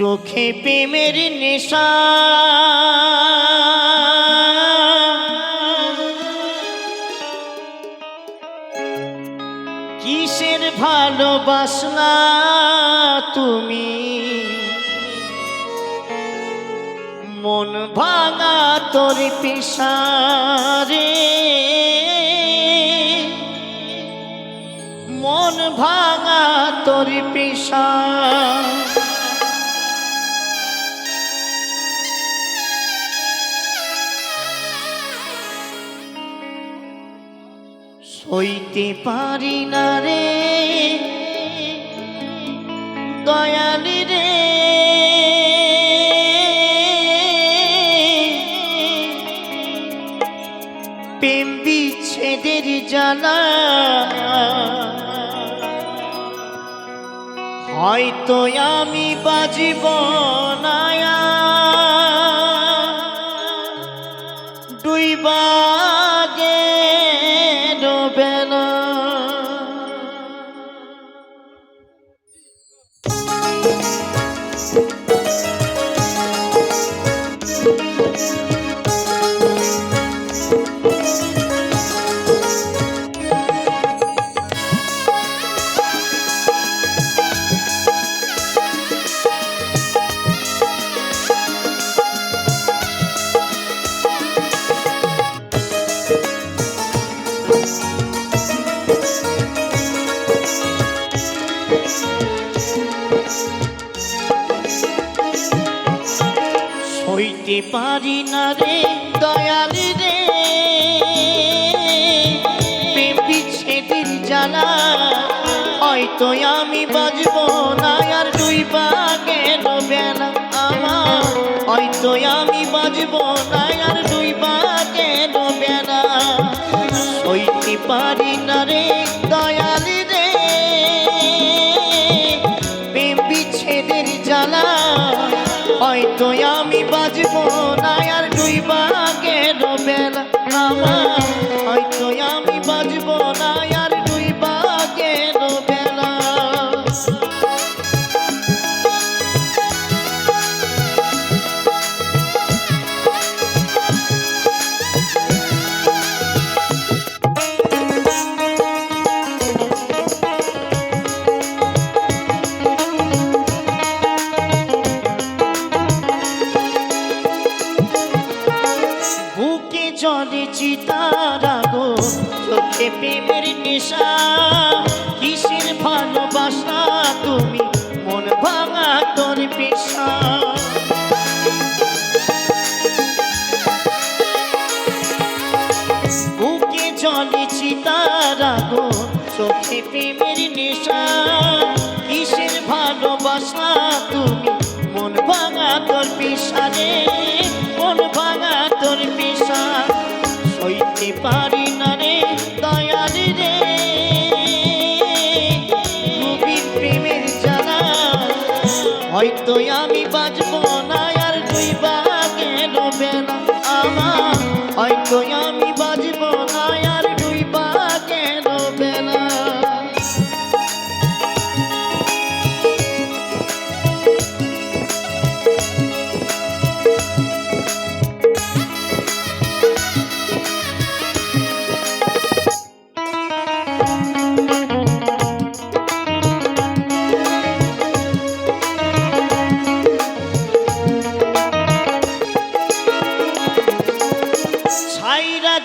চোখে প্রেমের নেশা কিসের ভালোবাসনা তুমি মন ভাঙা তোর পিসারে মন ভাঙা তোর পিসা সইতে পারি না রে দয়ালি রে প্রেম বিচ্ছেদের জ্বালা হয়তো আমি বাজিব না ডুইবা গেল বেলা সইতে পারি না রে দয়ালি রে প্রেম বিচ্ছেদের জ্বালা হয়তো আমি বাজব না আর ডুইবা গেল বেলা আমার হয়তো আমি বাজব না আর ডুইবা গেল বেলা সইতে পারি না রে দয়ালি রে প্রেম বিচ্ছেদের জ্বালা হয়তো আমি বাজব না আর ডুইবা গেল বেলা আমার হয়তো আমি বাজব না আর ডুইবা গেল বেলা জলে চিতার আগুন চোখে প্রেমের নেশা কিসের ভালোবাসা তুমি মন ভাঙা তোর পেশা বুকে জলে চিতার আগুন চোখে প্রেমের নেশা কিসের ভালোবাসা তুমি মন ভাঙা তোর পেশা রে মন ভাঙা তোর পেশা সইতে পারি না রে দয়ালি রে গভীর প্রেমের জ্বালা হয়তো আমি বাজব না আর ডুইবা গেল বেলা আমার হয়তো আমি বাজব না আর ডুইবা গেল বেলা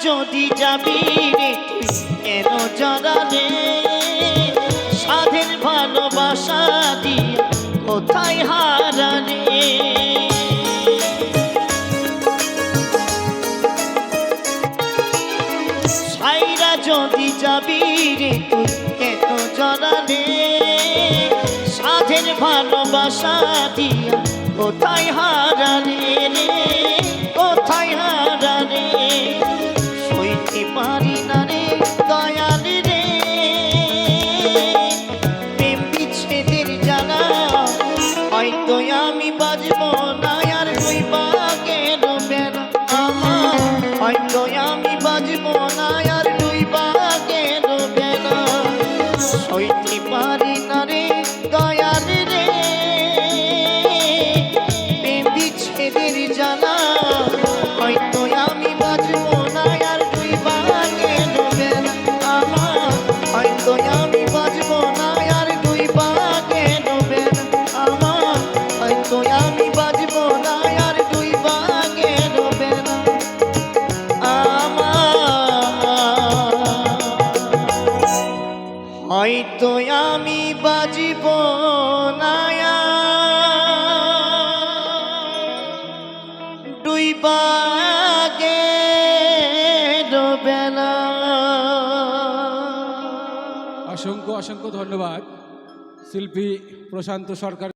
যদি যাবি রে তুই কেন জড়ালে সাধের ভালোবাসা দিয়ে কোথায় হারালে ছাইরা যদি যাবি রে তুই কেন জড়ালে সাধের ভালোবাসা দিয়ে কোথায় হারালে রে কোথায় হারালে সইতে পারি না রে দয়ালি রে প্রেম বিচ্ছেদের জ্বালা হয়তো আমি বাজব না আর ডুইবা গেল বেলা আমার হয়তো আমি বাজব না আর ডুইবা গেল বেলা সইতে পারি না রে দয়ালি রে বাজবো না আর ডুইবা গেলবে না আমার, হয়তো আমি বাজবো না আর ডুইবা গেলবে না আমার, হয়তো আমি বাজব না ডুইবা গেলবে না। অসংখ্য অসংখ্য ধন্যবাদ শিল্পী প্রশান্ত সরকার।